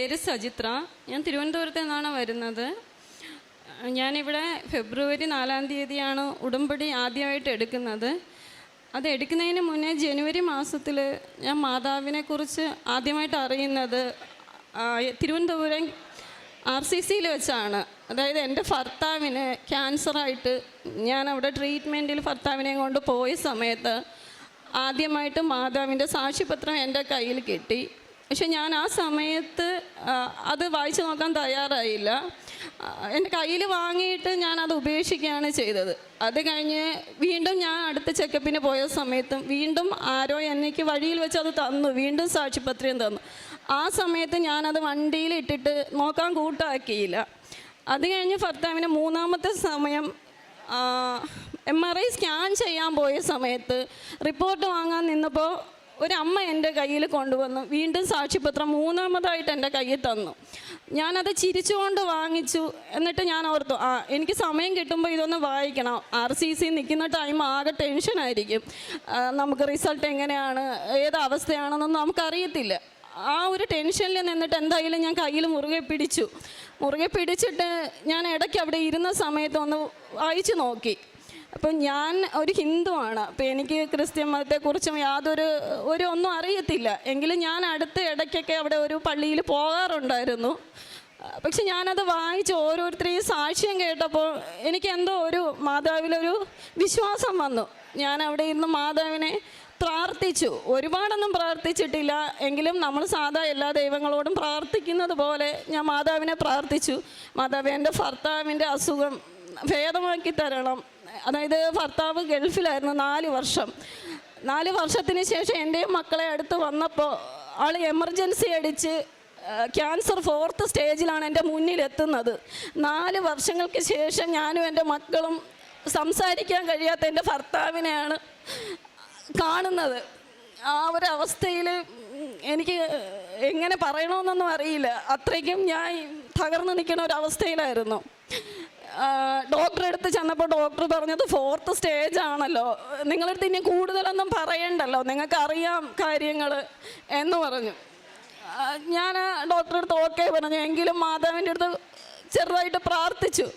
പേര് സജിത്ര. ഞാൻ തിരുവനന്തപുരത്ത് നിന്നാണ് വരുന്നത്. ഞാനിവിടെ ഫെബ്രുവരി 4-ാം തീയതിയാണ് ഉടമ്പടി ആദ്യമായിട്ട് എടുക്കുന്നത്. അത് എടുക്കുന്നതിന് മുന്നേ ജനുവരി മാസത്തിൽ ഞാൻ മാതാവിനെക്കുറിച്ച് ആദ്യമായിട്ട് അറിയുന്നത് തിരുവനന്തപുരം RCCയിൽ വെച്ചാണ്. അതായത് എൻ്റെ ഭർത്താവിന് ക്യാൻസറായിട്ട് ഞാൻ അവിടെ ട്രീറ്റ്മെൻറ്റിൽ ഭർത്താവിനെ കൊണ്ട് പോയ സമയത്ത് ആദ്യമായിട്ട് മാതാവിൻ്റെ സാക്ഷ്യപത്രം എൻ്റെ കയ്യിൽ കിട്ടി. പക്ഷെ ഞാൻ ആ സമയത്ത് അത് വായിച്ചു നോക്കാൻ തയ്യാറായില്ല. എൻ്റെ കയ്യിൽ വാങ്ങിയിട്ട് ഞാനത് ഉപേക്ഷിക്കുകയാണ് ചെയ്തത്. അത് കഴിഞ്ഞ് വീണ്ടും ഞാൻ അടുത്ത ചെക്കപ്പിന് പോയ സമയത്തും വീണ്ടും ആരോ എനിക്ക് വഴിയിൽ വെച്ച് അത് തന്നു, വീണ്ടും സാക്ഷ്യപത്രം തന്നു. ആ സമയത്ത് ഞാനത് വണ്ടിയിൽ ഇട്ടിട്ട് നോക്കാൻ കൂട്ടാക്കിയില്ല. അത് കഴിഞ്ഞ് ഭർത്താവിന് 3-ാമത്തെ സമയം MRI സ്കാൻ ചെയ്യാൻ പോയ സമയത്ത് റിപ്പോർട്ട് വാങ്ങാൻ നിന്നപ്പോൾ ഒരമ്മ എൻ്റെ കയ്യിൽ കൊണ്ടുവന്നു, വീണ്ടും സാക്ഷ്യപത്രം 3-ാമതായിട്ട് എൻ്റെ കയ്യിൽ തന്നു. ഞാനത് ചിരിച്ചുകൊണ്ട് വാങ്ങിച്ചു. എന്നിട്ട് ഞാൻ ഓർത്തു, എനിക്ക് സമയം കിട്ടുമ്പോൾ ഇതൊന്ന് വായിക്കണം. RCC നിൽക്കുന്ന ടൈം ആകെ ടെൻഷനായിരിക്കും. നമുക്ക് റിസൾട്ട് എങ്ങനെയാണ്, ഏത് അവസ്ഥയാണെന്നൊന്നും നമുക്കറിയത്തില്ല. ആ ഒരു ടെൻഷനിൽ നിന്നിട്ട് എന്തായാലും ഞാൻ കയ്യിൽ മുറുകെ പിടിച്ചിട്ട് ഞാൻ ഇടയ്ക്ക് അവിടെ ഇരുന്ന സമയത്ത് ഒന്ന് വായിച്ചു നോക്കി. അപ്പം ഞാൻ ഒരു ഹിന്ദുവാണ്. അപ്പോൾ എനിക്ക് ക്രിസ്ത്യൻ മതത്തെക്കുറിച്ചും ഒന്നും അറിയത്തില്ല. എങ്കിലും ഞാൻ അടുത്ത ഇടയ്ക്കൊക്കെ അവിടെ ഒരു പള്ളിയിൽ പോകാറുണ്ടായിരുന്നു. പക്ഷെ ഞാനത് വായിച്ച് ഓരോരുത്തരെയും സാക്ഷ്യം കേട്ടപ്പോൾ എനിക്ക് എന്തോ ഒരു മാതാവിലൊരു വിശ്വാസം വന്നു. ഞാൻ അവിടെ ഇരുന്ന് മാതാവിനെ പ്രാർത്ഥിച്ചു. ഒരുപാടൊന്നും പ്രാർത്ഥിച്ചിട്ടില്ല, എങ്കിലും നമ്മൾ സാധാ എല്ലാ ദൈവങ്ങളോടും പ്രാർത്ഥിക്കുന്നത് പോലെ ഞാൻ മാതാവിനെ പ്രാർത്ഥിച്ചു. മാതാവ്, എൻ്റെ ഭർത്താവിൻ്റെ അസുഖം ഭേദമാക്കി തരണം. അതായത് ഭർത്താവ് ഗൾഫിലായിരുന്നു 4 വർഷം. 4 വർഷത്തിന് ശേഷം എൻ്റെയും മക്കളെ അടുത്ത് വന്നപ്പോൾ ആൾ എമർജൻസി അടിച്ച് ക്യാൻസർ 4th സ്റ്റേജിലാണ് എൻ്റെ മുന്നിലെത്തുന്നത്. 4 വർഷങ്ങൾക്ക് ശേഷം ഞാനും എൻ്റെ മക്കളും സംസാരിക്കാൻ കഴിയാത്ത എൻ്റെ ഭർത്താവിനെയാണ് കാണുന്നത്. ആ ഒരു അവസ്ഥയിൽ എനിക്ക് എങ്ങനെ പറയണമെന്നൊന്നും അറിയില്ല. അത്രയ്ക്കും ഞാൻ തകർന്നു നിൽക്കുന്ന ഒരവസ്ഥയിലായിരുന്നു. ഡോക്ടറെ അടുത്ത് ചെന്നപ്പോൾ ഡോക്ടർ പറഞ്ഞത് 4th സ്റ്റേജ് ആണല്ലോ, നിങ്ങളടുത്ത് ഇനി കൂടുതലൊന്നും പറയണ്ടല്ലോ, നിങ്ങൾക്കറിയാം കാര്യങ്ങൾ എന്ന് പറഞ്ഞു. ഞാൻ ഡോക്ടറെ അടുത്ത് ഓക്കെ പറഞ്ഞു, എങ്കിലും മാതാവിൻ്റെ അടുത്ത് ചെറുതായിട്ട് പ്രാർത്ഥിച്ചു.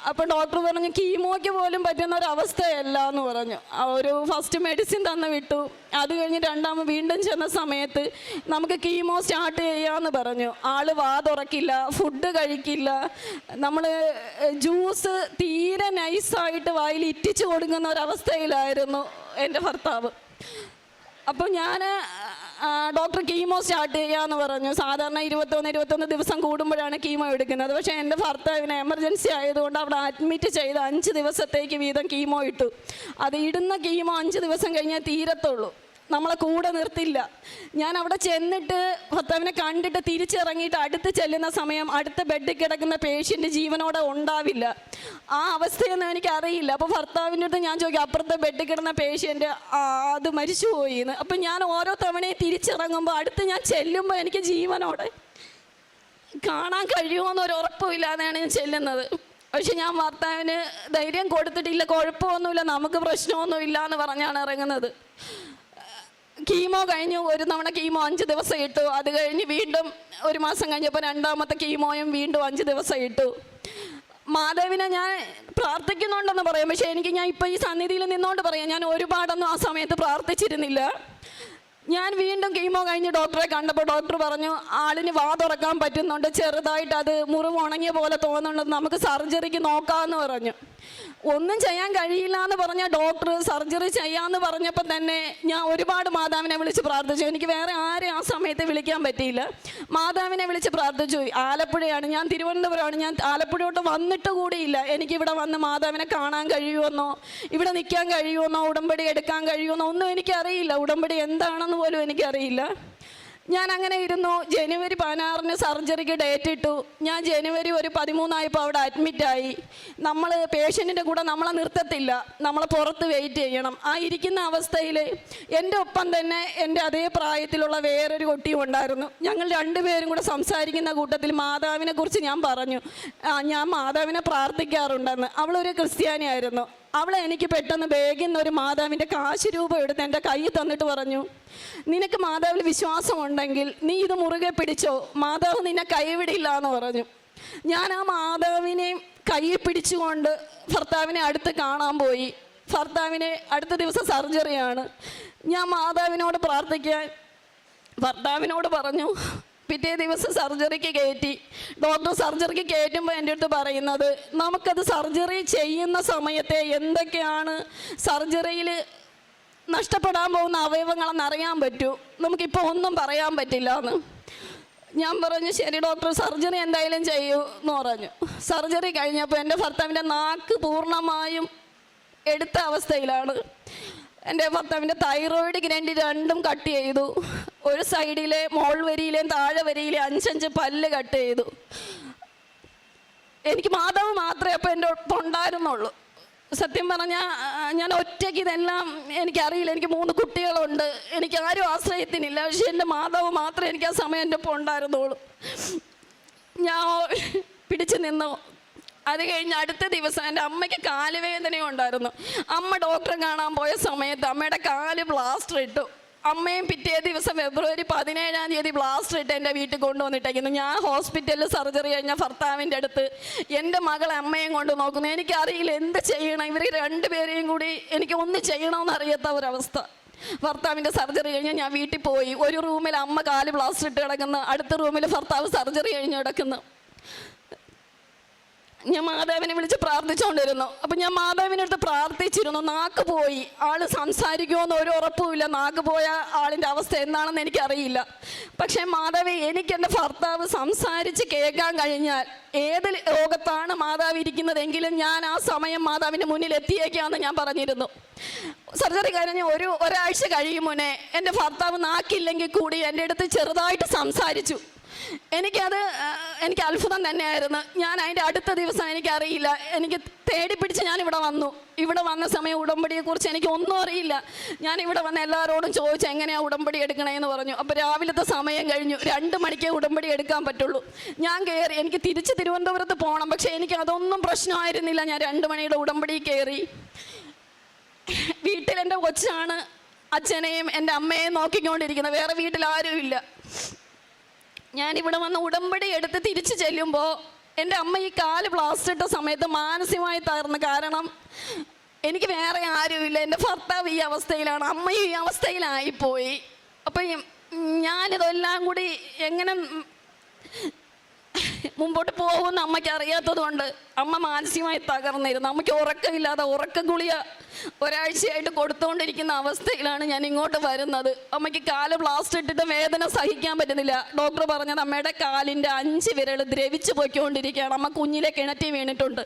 അപ്പോൾ ഡോക്ടർ പറഞ്ഞു കീമോയ്ക്ക് പോലും പറ്റുന്ന ഒരവസ്ഥയല്ല എന്ന് പറഞ്ഞു. ഒരു ഫസ്റ്റ് മെഡിസിൻ തന്നു വിട്ടു. അത് കഴിഞ്ഞ് 2ാമത് വീണ്ടും ചെന്ന സമയത്ത് നമുക്ക് കീമോ സ്റ്റാർട്ട് ചെയ്യാമെന്ന് പറഞ്ഞു. ആൾ വാ തുറക്കില്ല, ഫുഡ് കഴിക്കില്ല, നമ്മൾ ജ്യൂസ് തീരെ നൈസായിട്ട് വായിൽ ഇറ്റിച്ചു കൊടുക്കുന്ന ഒരവസ്ഥയിലായിരുന്നു എൻ്റെ ഭർത്താവ്. അപ്പോൾ ഞാൻ ഡോക്ടർ കീമോ സ്റ്റാർട്ട് ചെയ്യാമെന്ന് പറഞ്ഞു. സാധാരണ 21 ദിവസം കൂടുമ്പോഴാണ് കീമോ എടുക്കുന്നത്. പക്ഷേ എൻ്റെ ഭർത്താവിന് എമർജൻസി ആയതുകൊണ്ട് അവിടെ അഡ്മിറ്റ് ചെയ്ത് 5 ദിവസത്തേക്ക് വീതം കീമോ ഇട്ടു. അത് ഇടുന്ന കീമോ 5 ദിവസം കഴിഞ്ഞാൽ തീരത്തുള്ളൂ, നമ്മളെ കൂടെ നിർത്തില്ല. ഞാൻ അവിടെ ചെന്നിട്ട് ഭർത്താവിനെ കണ്ടിട്ട് തിരിച്ചിറങ്ങിയിട്ട് അടുത്ത് ചെല്ലുന്ന സമയം അടുത്ത ബെഡിൽ കിടക്കുന്ന പേഷ്യൻ്റ് ജീവനോടെ ഉണ്ടാവില്ല. ആ അവസ്ഥയൊന്നും എനിക്കറിയില്ല. അപ്പോൾ ഭർത്താവിൻ്റെ അടുത്ത് ഞാൻ ചോദിക്കും, അപ്പുറത്തെ ബെഡിൽ കിടന്ന പേഷ്യൻ്റ് അത് മരിച്ചുപോയി എന്ന്. അപ്പം ഞാൻ ഓരോ തവണയും തിരിച്ചിറങ്ങുമ്പോൾ അടുത്ത് ഞാൻ ചെല്ലുമ്പോൾ എനിക്ക് ജീവനോടെ കാണാൻ കഴിയുമോയെന്നൊരു ഉറപ്പുമില്ലാതെയാണ് ഞാൻ ചെല്ലുന്നത്. പക്ഷെ ഞാൻ ഭർത്താവിന് ധൈര്യം കൊടുത്തിട്ടില്ല, കുഴപ്പമൊന്നുമില്ല, നമുക്ക് പ്രശ്നമൊന്നുമില്ല എന്ന് പറഞ്ഞാണ് ഇറങ്ങുന്നത്. കീമോ കഴിഞ്ഞു. ഒരു തവണ കീമോ 5 ദിവസം ഇട്ടു. അത് കഴിഞ്ഞ് വീണ്ടും 1 മാസം കഴിഞ്ഞപ്പോൾ 2ാമത്തെ കീമോയും വീണ്ടും 5 ദിവസം ഇട്ടു. മാതാവിനെ ഞാൻ പ്രാർത്ഥിക്കുന്നുണ്ടെന്ന് പറയാം, പക്ഷേ ഞാൻ ഇപ്പോൾ ഈ സന്നിധിയിൽ നിന്നുകൊണ്ട് പറയാം, ഞാൻ ഒരുപാടൊന്നും ആ സമയത്ത് പ്രാർത്ഥിച്ചിരുന്നില്ല. ഞാൻ വീണ്ടും കീമോ കഴിഞ്ഞ് ഡോക്ടറെ കണ്ടപ്പോൾ ഡോക്ടർ പറഞ്ഞു ആളിന് വാ തുറക്കാൻ പറ്റുന്നുണ്ട്, ചെറുതായിട്ട് അത് മുറിവ് ഉണങ്ങിയ പോലെ തോന്നുന്നുണ്ട്, നമുക്ക് സർജറിക്ക് നോക്കാമെന്ന് പറഞ്ഞു. ഒന്നും ചെയ്യാൻ കഴിയില്ല എന്ന് പറഞ്ഞ ഡോക്ടർ സർജറി ചെയ്യാമെന്ന് പറഞ്ഞപ്പോൾ തന്നെ ഞാൻ ഒരുപാട് മാതാവിനെ വിളിച്ച് പ്രാർത്ഥിച്ചു. എനിക്ക് വേറെ ആരെയും ആ സമയത്ത് വിളിക്കാൻ പറ്റിയില്ല. മാതാവിനെ വിളിച്ച് പ്രാർത്ഥിച്ചു. ആലപ്പുഴയാണ്, ഞാൻ തിരുവനന്തപുരമാണ്, ഞാൻ ആലപ്പുഴയോട്ട് വന്നിട്ട് കൂടിയില്ല. എനിക്കിവിടെ വന്ന് മാതാവിനെ കാണാൻ കഴിയുമെന്നോ ഇവിടെ നിൽക്കാൻ കഴിയുമെന്നോ ഉടമ്പടി എടുക്കാൻ കഴിയുമെന്നോ ഒന്നും എനിക്കറിയില്ല. ഉടമ്പടി എന്താണെന്ന് പോലും എനിക്കറിയില്ല. ഞാൻ അങ്ങനെ ഇരുന്നു. ജനുവരി 16-ന് സർജറിക്ക് ഡേറ്റ് ഇട്ടു. ഞാൻ ജനുവരി 13 അവിടെ അഡ്മിറ്റായി. നമ്മൾ പേഷ്യൻറ്റിൻ്റെ കൂടെ നമ്മളെ നിർത്തത്തില്ല, നമ്മളെ പുറത്ത് വെയിറ്റ് ചെയ്യണം. ആ ഇരിക്കുന്ന അവസ്ഥയിൽ എൻ്റെ ഒപ്പം തന്നെ എൻ്റെ അതേ പ്രായത്തിലുള്ള വേറൊരു കുട്ടിയും ഉണ്ടായിരുന്നു. ഞങ്ങൾ 2 പേരും കൂടെ സംസാരിക്കുന്ന കൂട്ടത്തിൽ മാതാവിനെ കുറിച്ച് ഞാൻ പറഞ്ഞു, ഞാൻ മാതാവിനെ പ്രാർത്ഥിക്കാറുണ്ടെന്ന്. അവളൊരു ക്രിസ്ത്യാനിയായിരുന്നു. അവളെ എനിക്ക് പെട്ടെന്ന് ബാഗിൽ നിന്ന് ഒരു മാതാവിൻ്റെ കാശ് രൂപ എടുത്ത് എൻ്റെ കയ്യിൽ തന്നിട്ട് പറഞ്ഞു, നിനക്ക് മാതാവിൽ വിശ്വാസമുണ്ടെങ്കിൽ നീ ഇത് മുറുകെ പിടിച്ചോ, മാതാവ് നിന്നെ കൈവിടില്ല എന്ന് പറഞ്ഞു. ഞാൻ ആ മാതാവിനെ കയ്യിൽ പിടിച്ചുകൊണ്ട് ഭർത്താവിനെ അടുത്ത് കാണാൻ പോയി. ഭർത്താവിനെ അടുത്ത ദിവസം സർജറിയാണ്. ഞാൻ മാതാവിനോട് പ്രാർത്ഥിക്കാൻ ഭർത്താവിനോട് പറഞ്ഞു. പിറ്റേ ദിവസം സർജറിക്ക് കയറ്റി. ഡോക്ടർ സർജറിക്ക് കയറ്റുമ്പോൾ എൻ്റെ അടുത്ത് പറയുന്നത്, നമുക്കത് സർജറി ചെയ്യുന്ന സമയത്തെ എന്തൊക്കെയാണ് സർജറിയിൽ നഷ്ടപ്പെടാൻ പോകുന്ന അവയവങ്ങളെന്ന് അറിയാൻ പറ്റൂ, നമുക്കിപ്പോൾ ഒന്നും പറയാൻ പറ്റില്ല എന്ന്. ഞാൻ പറഞ്ഞു, ശരി ഡോക്ടർ, സർജറി എന്തായാലും ചെയ്യൂ എന്ന് പറഞ്ഞു. സർജറി കഴിഞ്ഞപ്പോൾ എൻ്റെ ഭർത്താവിൻ്റെ നാക്ക് പൂർണ്ണമായും എടുത്ത അവസ്ഥയിലാണ്. എൻ്റെ ഭർത്താവിൻ്റെ തൈറോയിഡ് ഗ്രന്ഥി രണ്ടും കട്ട് ചെയ്തു. ഒരു സൈഡിലെ മോൾ വരിയിലെയും താഴെ വരിയിലെ 5 പല്ല് കട്ട് ചെയ്തു. എനിക്ക് മാതാവ് മാത്രമേ അപ്പോൾ എൻ്റെ ഒപ്പം ഉണ്ടായിരുന്നുള്ളൂ. സത്യം പറഞ്ഞാൽ ഞാൻ ഒറ്റയ്ക്ക് ഇതെല്ലാം എനിക്കറിയില്ല. എനിക്ക് 3 കുട്ടികളുണ്ട്, എനിക്ക് ആരും ആശ്രയത്തിനില്ല. പക്ഷേ എൻ്റെ മാതാവ് മാത്രമേ എനിക്ക് ആ സമയം എൻ്റെ ഒപ്പം ഉണ്ടായിരുന്നുള്ളൂ. ഞാൻ പിടിച്ചു നിന്നു. അത് കഴിഞ്ഞ് അടുത്ത ദിവസം എൻ്റെ അമ്മയ്ക്ക് കാലുവേദനയും ഉണ്ടായിരുന്നു. അമ്മ ഡോക്ടറെ കാണാൻ പോയ സമയത്ത് അമ്മയുടെ കാല് പ്ലാസ്റ്റർ ഇട്ടു. അമ്മയും പിറ്റേ ദിവസം ഫെബ്രുവരി 17-ാം തീയതി പ്ലാസ്റ്റർ ഇട്ട് എൻ്റെ വീട്ടിൽ കൊണ്ടുവന്നിട്ടേക്കുന്നു. ഞാൻ ഹോസ്പിറ്റലിൽ സർജറി കഴിഞ്ഞ ഭർത്താവിൻ്റെ അടുത്ത് എൻ്റെ മകളെ അമ്മയും കൊണ്ട് നോക്കുന്നു. എനിക്കറിയില്ല എന്ത് ചെയ്യണം. ഇവർ രണ്ടുപേരെയും കൂടി എനിക്ക് ഒന്നും ചെയ്യണമെന്ന് അറിയാത്ത ഒരവസ്ഥ. ഭർത്താവിൻ്റെ സർജറി കഴിഞ്ഞ് ഞാൻ വീട്ടിൽ പോയി. ഒരു റൂമിൽ അമ്മ കാല് പ്ലാസ്റ്റർ ഇട്ട് കിടക്കുന്നു, അടുത്ത റൂമിൽ ഭർത്താവ് സർജറി കഴിഞ്ഞ് കിടക്കുന്നു. ഞാൻ മാതാവിനെ വിളിച്ച് പ്രാർത്ഥിച്ചുകൊണ്ടിരുന്നു. അപ്പം ഞാൻ മാതാവിനടുത്ത് പ്രാർത്ഥിച്ചിരുന്നു. നാക്ക് പോയി, ആൾ സംസാരിക്കുമെന്ന് ഒരു ഉറപ്പുമില്ല. നാക്ക് പോയ ആളിൻ്റെ അവസ്ഥ എന്താണെന്ന് എനിക്കറിയില്ല. പക്ഷേ മാതാവേ, എനിക്ക് എൻ്റെ ഭർത്താവ് സംസാരിച്ച് കേൾക്കാൻ കഴിഞ്ഞാൽ ഏത് ലോകത്താണ് മാതാവ് ഇരിക്കുന്നതെങ്കിലും ഞാൻ ആ സമയം മാതാവിൻ്റെ മുന്നിൽ എത്തിയേക്കാമെന്ന് ഞാൻ പറഞ്ഞിരുന്നു. സർജറി കഴിഞ്ഞ് ഒരാഴ്ച കഴിയും മുന്നേ എൻ്റെ ഭർത്താവ് നാക്കില്ലെങ്കിൽ കൂടി എൻ്റെ അടുത്ത് ചെറുതായിട്ട് സംസാരിച്ചു. എനിക്ക് അത്ഭുതം തന്നെയായിരുന്നു. ഞാൻ അതിൻ്റെ അടുത്ത ദിവസം എനിക്കറിയില്ല, എനിക്ക് തേടി പിടിച്ച് ഞാൻ ഇവിടെ വന്നു. ഇവിടെ വന്ന സമയം ഉടമ്പടിയെക്കുറിച്ച് എനിക്ക് ഒന്നും അറിയില്ല. ഞാൻ ഇവിടെ വന്ന് എല്ലാവരോടും ചോദിച്ചു എങ്ങനെയാണ് ഉടമ്പടി എടുക്കണേന്ന് പറഞ്ഞു. അപ്പോൾ രാവിലത്തെ സമയം കഴിഞ്ഞു, 2 മണിക്കേ ഉടമ്പടി എടുക്കാൻ പറ്റുള്ളൂ. ഞാൻ കയറി. എനിക്ക് തിരിച്ച് തിരുവനന്തപുരത്ത് പോകണം, പക്ഷേ എനിക്ക് അതൊന്നും പ്രശ്നമായിരുന്നില്ല. ഞാൻ 2 മണിയുടെ ഉടമ്പടി കയറി. വീട്ടിൽ എൻ്റെ കൊച്ചാണ് അച്ഛനെയും എൻ്റെ അമ്മയെയും നോക്കിക്കൊണ്ടിരിക്കുന്നത്, വേറെ വീട്ടിൽ ആരുമില്ല. ഞാനിവിടെ വന്ന് ഉടമ്പടി എടുത്ത് തിരിച്ചു ചെല്ലുമ്പോൾ എൻ്റെ അമ്മ ഈ കാല് പ്ലാസ്റ്റർ ഇട്ട സമയത്ത് മാനസികമായി തകർന്നു. കാരണം എനിക്ക് വേറെ ആരുമില്ല, എൻ്റെ ഭർത്താവ് ഈ അവസ്ഥയിലാണ്, അമ്മയും ഈ അവസ്ഥയിലായിപ്പോയി. അപ്പം ഞാനിതെല്ലാം കൂടി എങ്ങനെ മുമ്പോട്ട് പോകുമെന്ന് അമ്മയ്ക്ക് അറിയാത്തത് കൊണ്ട് അമ്മ മാനസികമായി തകർന്നിരുന്നു. അമ്മയ്ക്ക് ഉറക്കമില്ലാതെ ഉറക്ക ഗുളിക ഒരാഴ്ചയായിട്ട് കൊടുത്തുകൊണ്ടിരിക്കുന്ന അവസ്ഥയിലാണ് ഞാൻ ഇങ്ങോട്ട് വരുന്നത്. അമ്മയ്ക്ക് കാല് പ്ലാസ്റ്റർ ഇട്ടിട്ട് വേദന സഹിക്കാൻ പറ്റുന്നില്ല. ഡോക്ടർ പറഞ്ഞത് അമ്മയുടെ കാലിൻ്റെ 5 വിരൽ ദ്രവിച്ചു പോയിക്കൊണ്ടിരിക്കുകയാണ്. അമ്മ കുഞ്ഞിലെ കിണറ്റി വീണിട്ടുണ്ട്.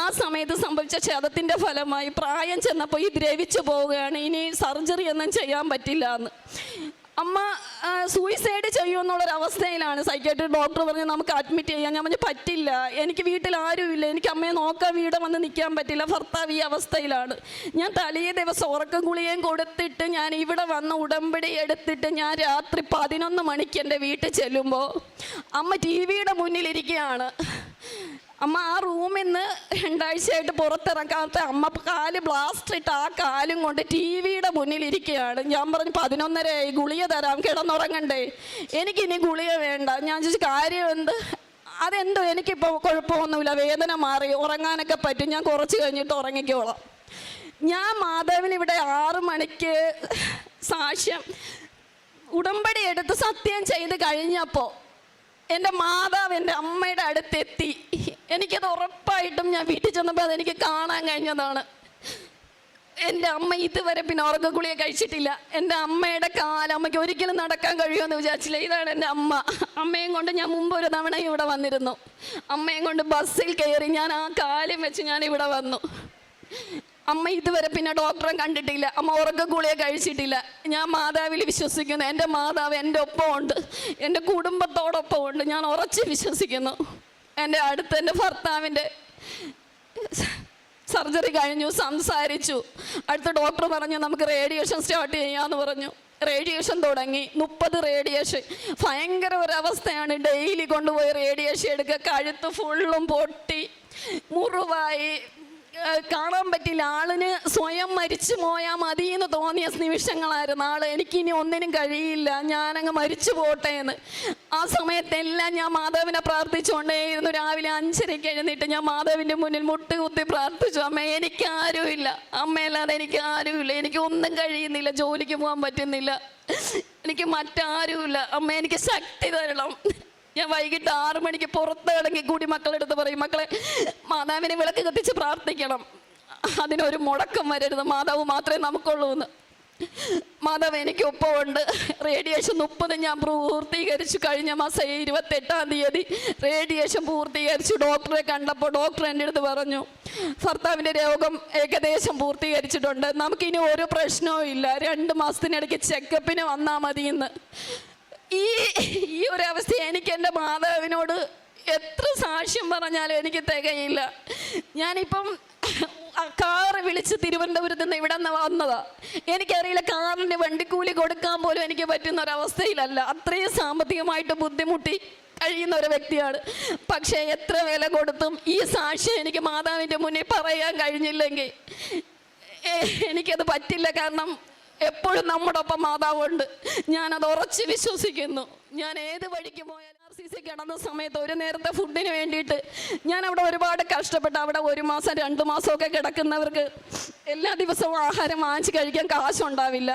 ആ സമയത്ത് സംഭവിച്ച ക്ഷതത്തിൻ്റെ ഫലമായി പ്രായം ചെന്നപ്പോൾ ഈ ദ്രവിച്ചു പോവുകയാണ്. ഇനി സർജറി ഒന്നും ചെയ്യാൻ പറ്റില്ല എന്ന്. അമ്മ സൂയിസൈഡ് ചെയ്യുമെന്നുള്ളൊരവസ്ഥയിലാണ്. സൈക്കാട്രി ഡോക്ടർ പറഞ്ഞ് നമുക്ക് അഡ്മിറ്റ് ചെയ്യാം. ഞാൻ പറഞ്ഞു പറ്റില്ല, എനിക്ക് വീട്ടിൽ ആരുമില്ല, എനിക്ക് അമ്മയെ നോക്കാൻ വീട് വന്ന് നിൽക്കാൻ പറ്റില്ല, ഭർത്താവ് ഈ അവസ്ഥയിലാണ്. ഞാൻ തലേ ദിവസം ഉറക്കം ഗുളികയും കൊടുത്തിട്ട് ഞാൻ ഇവിടെ വന്ന് ഉടമ്പടി എടുത്തിട്ട് ഞാൻ രാത്രി 11 മണിക്ക് എൻ്റെ വീട്ടിൽ ചെല്ലുമ്പോൾ അമ്മ TV-യുടെ മുന്നിലിരിക്കുകയാണ്. അമ്മ ആ റൂമിൽ നിന്ന് 2 ആഴ്ചയായിട്ട് പുറത്തിറക്കാത്ത അമ്മ കാല് ബ്ലാസ്റ്റർ ഇട്ട് ആ കാലും കൊണ്ട് TV-യുടെ മുന്നിലിരിക്കുകയാണ്. ഞാൻ പറഞ്ഞു 11:30 ഗുളിക തരാം, കിടന്നുറങ്ങണ്ടേ, എനിക്കിനി ഗുളിക വേണ്ട. ഞാൻ ചോദിച്ചു കാര്യം എന്ത്? അതെന്തോ എനിക്കിപ്പോൾ കുഴപ്പമൊന്നുമില്ല, വേദന മാറി, ഉറങ്ങാനൊക്കെ പറ്റും, ഞാൻ കുറച്ച് കഴിഞ്ഞിട്ട് ഉറങ്ങിക്കോളാം. ഞാൻ മാതാവിന് ഇവിടെ 6 മണിക്ക് സാക്ഷ്യം ഉടമ്പടി എടുത്ത് സത്യം ചെയ്ത് കഴിഞ്ഞപ്പോൾ എൻ്റെ മാതാവ് എൻ്റെ അമ്മയുടെ അടുത്തെത്തി. എനിക്കത് ഉറപ്പായിട്ടും ഞാൻ വീട്ടിൽ ചെന്നപ്പോൾ അതെനിക്ക് കാണാൻ കഴിഞ്ഞതാണ്. എൻ്റെ അമ്മ ഇതുവരെ പിന്നെ ഉറക്ക ഗുളിക കഴിച്ചിട്ടില്ല. എൻ്റെ അമ്മയുടെ അമ്മയ്ക്ക് ഒരിക്കലും നടക്കാൻ കഴിയുമെന്ന് വിചാരിച്ചില്ല. ഇതാണ് എൻ്റെ അമ്മ. അമ്മയും കൊണ്ട് ഞാൻ മുമ്പ് ഒരു തവണ ഇവിടെ വന്നിരുന്നു. അമ്മയും കൊണ്ട് ബസ്സിൽ കയറി ഞാൻ ആ കാലും വെച്ച് ഞാൻ ഇവിടെ വന്നു. അമ്മ ഇതുവരെ പിന്നെ ഡോക്ടറെ കണ്ടിട്ടില്ല, അമ്മ ഉറക്ക ഗുളിക കഴിച്ചിട്ടില്ല. ഞാൻ മാതാവിൽ വിശ്വസിക്കുന്നു. എൻ്റെ മാതാവ് എൻ്റെ ഒപ്പം ഉണ്ട്, എൻ്റെ കുടുംബത്തോടൊപ്പം ഉണ്ട്, ഞാൻ ഉറച്ച് വിശ്വസിക്കുന്നു. എൻ്റെ ഭർത്താവിൻ്റെ സർജറി കഴിഞ്ഞു, സംസാരിച്ചു. അടുത്ത ഡോക്ടർ പറഞ്ഞു നമുക്ക് റേഡിയേഷൻ സ്റ്റാർട്ട് ചെയ്യാമെന്ന് പറഞ്ഞു. റേഡിയേഷൻ തുടങ്ങി. 30 റേഡിയേഷൻ. ഭയങ്കര ഒരവസ്ഥയാണ്. ഡെയിലി കൊണ്ടുപോയി റേഡിയേഷൻ എടുക്കുക. കഴുത്ത് ഫുള്ളും പൊട്ടി, മുറിവായി, കാണാൻ പറ്റില്ല. ആളിന് സ്വയം മരിച്ചു പോയാൽ മതി എന്ന് തോന്നിയ നിമിഷങ്ങളായിരുന്നു. ആള് എനിക്കിനി ഒന്നിനും കഴിയില്ല, ഞാനങ്ങ് മരിച്ചു പോട്ടെ എന്ന്. ആ സമയത്തെല്ലാം ഞാൻ മാതാവിനെ പ്രാർത്ഥിച്ചുകൊണ്ടേയിരുന്നു. രാവിലെ 5:30 എഴുന്നേറ്റ് ഞാൻ മാതാവിൻ്റെ മുന്നിൽ മുട്ടുകുത്തി പ്രാർത്ഥിച്ചു, അമ്മ എനിക്കാരുമില്ല, അമ്മയല്ലാതെ എനിക്ക് ആരുമില്ല, എനിക്ക് ഒന്നും കഴിയുന്നില്ല, ജോലിക്ക് പോകാൻ പറ്റുന്നില്ല, എനിക്ക് മറ്റാരുമില്ല, അമ്മ എനിക്ക് ശക്തി തരണം. ഞാൻ വൈകിട്ട് 6 മണിക്ക് പുറത്ത് ഇറങ്ങി കൂടി മക്കളെടുത്ത് പറയും, മക്കളെ മാതാവിനെ വിളക്ക് കത്തിച്ച് പ്രാർത്ഥിക്കണം, അതിനൊരു മുടക്കം വരരുത്, മാതാവ് മാത്രമേ നമുക്കുള്ളൂ എന്ന്. മാതാവ് എനിക്ക് ഒപ്പമുണ്ട്. റേഡിയേഷൻ 30 ഞാൻ പൂർത്തീകരിച്ചു. കഴിഞ്ഞ മാസം 28-ാം തീയതി റേഡിയേഷൻ പൂർത്തീകരിച്ചു. ഡോക്ടറെ കണ്ടപ്പോൾ ഡോക്ടർ എൻ്റെ അടുത്ത് പറഞ്ഞു, ഭർത്താവിൻ്റെ രോഗം ഏകദേശം പൂർത്തീകരിച്ചിട്ടുണ്ട്, നമുക്കിനി ഒരു പ്രശ്നവും ഇല്ല, 2 മാസത്തിനിടയ്ക്ക് ചെക്കപ്പിന് വന്നാൽ മതിയെന്ന്. ഈ ഒരു അവസ്ഥ എനിക്ക് എൻ്റെ മാതാവിനോട് എത്ര സാക്ഷ്യം പറഞ്ഞാലും എനിക്ക് തികയില്ല. ഞാനിപ്പം കാറ് വിളിച്ച് തിരുവനന്തപുരത്ത് നിന്ന് ഇവിടെ നിന്ന് വന്നതാ. എനിക്കറിയില്ല, കാറിന് വണ്ടിക്കൂലി കൊടുക്കാൻ പോലും എനിക്ക് പറ്റുന്ന ഒരവസ്ഥയിലല്ല. അത്രയും സാമ്പത്തികമായിട്ട് ബുദ്ധിമുട്ടി കഴിയുന്ന ഒരു വ്യക്തിയാണ്. പക്ഷേ എത്ര വില കൊടുത്തും ഈ സാക്ഷ്യം എനിക്ക് മാതാവിൻ്റെ മുന്നിൽ പറയാൻ കഴിഞ്ഞില്ലെങ്കിൽ എനിക്കത് പറ്റില്ല. കാരണം എപ്പോഴും നമ്മുടെ ഒപ്പം മാതാവുണ്ട്. ഞാനത് ഉറച്ച് വിശ്വസിക്കുന്നു. ഞാൻ ഏത് വഴിക്ക് പോയാലും RCC കിടന്ന സമയത്ത് ഒരു നേരത്തെ ഫുഡിന് വേണ്ടിയിട്ട് ഞാൻ അവിടെ ഒരുപാട് കഷ്ടപ്പെട്ടു. അവിടെ 1 മാസം 2 മാസമൊക്കെ കിടക്കുന്നവർക്ക് എല്ലാ ദിവസവും ആഹാരം വാങ്ങിച്ച് കഴിക്കാൻ കാശുണ്ടാവില്ല.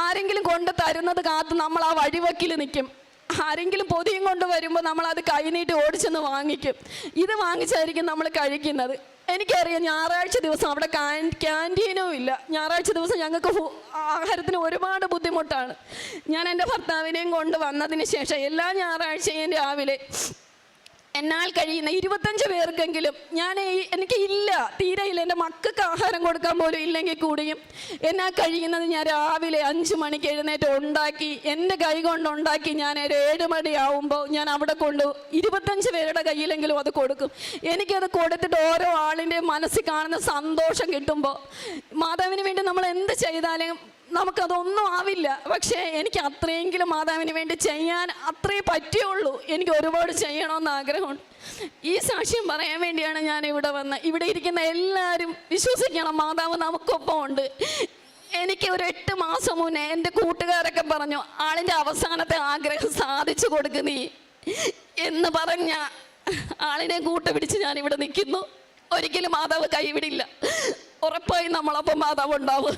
ആരെങ്കിലും കൊണ്ട് തരുന്നത് കാത്ത് നമ്മൾ ആ വഴിവക്കിൽ നിൽക്കും. ആരെങ്കിലും പൊതിയും കൊണ്ട് വരുമ്പോൾ നമ്മളത് കൈനീട്ടി ഓടിച്ചെന്ന് വാങ്ങിക്കും. ഇത് വാങ്ങിച്ചായിരിക്കും നമ്മൾ കഴിക്കുന്നത്. എനിക്കറിയാം, ഞായറാഴ്ച ദിവസം അവിടെ ക്യാൻറ്റീനും ഇല്ല. ഞായറാഴ്ച ദിവസം ഞങ്ങൾക്ക് ആഹാരത്തിന് ഒരുപാട് ബുദ്ധിമുട്ടാണ്. ഞാൻ എൻ്റെ ഭർത്താവിനെയും കൊണ്ട് വന്നതിന് ശേഷം എല്ലാ ഞായറാഴ്ചയും രാവിലെ എന്നാൽ കഴിയുന്ന 25 പേർക്കെങ്കിലും എനിക്ക് ഇല്ല, തീരെയില്ല, എൻ്റെ മക്കൾക്ക് ആഹാരം കൊടുക്കാൻ പോലും ഇല്ലെങ്കിൽ കൂടിയും എന്നാൽ കഴിയുന്നത് ഞാൻ രാവിലെ 5 മണിക്ക് എഴുന്നേറ്റ് ഉണ്ടാക്കി, എൻ്റെ കൈ കൊണ്ടുണ്ടാക്കി ഞാൻ ഒരു 7 മണിയാവുമ്പോൾ ഞാൻ അവിടെ കൊണ്ട് 25 പേരുടെ കയ്യിലെങ്കിലും അത് കൊടുക്കും. എനിക്കത് കൊടുത്തിട്ട് ഓരോ ആളിൻ്റെ മനസ്സിൽ കാണുന്ന സന്തോഷം കിട്ടുമ്പോൾ, മാതാവിന് വേണ്ടി നമ്മൾ എന്ത് ചെയ്താലും നമുക്കതൊന്നും ആവില്ല. പക്ഷേ എനിക്ക് അത്രയെങ്കിലും മാതാവിന് വേണ്ടി ചെയ്യാൻ അത്രേ പറ്റുള്ളൂ. എനിക്ക് ഒരുപാട് ചെയ്യണമെന്ന് ആഗ്രഹമുണ്ട്. ഈ സാക്ഷ്യം പറയാൻ വേണ്ടിയാണ് ഞാൻ ഇവിടെ വന്നത്. ഇവിടെ ഇരിക്കുന്ന എല്ലാവരും വിശ്വസിക്കണം, മാതാവ് നമുക്കൊപ്പം ഉണ്ട്. എനിക്ക് ഒരു 8 മാസം മുന്നേ എൻ്റെ കൂട്ടുകാരൊക്കെ പറഞ്ഞു, ആളിൻ്റെ അവസാനത്തെ ആഗ്രഹം സാധിച്ചു കൊടുക്ക് നീ എന്ന് പറഞ്ഞ ആളിനെ കൂട്ടുപിടിച്ച് ഞാനിവിടെ നിൽക്കുന്നു. ഒരിക്കലും മാതാവ് കൈവിടില്ല. ഉറപ്പായും നമ്മളൊപ്പം മാതാവ് ഉണ്ടാവും.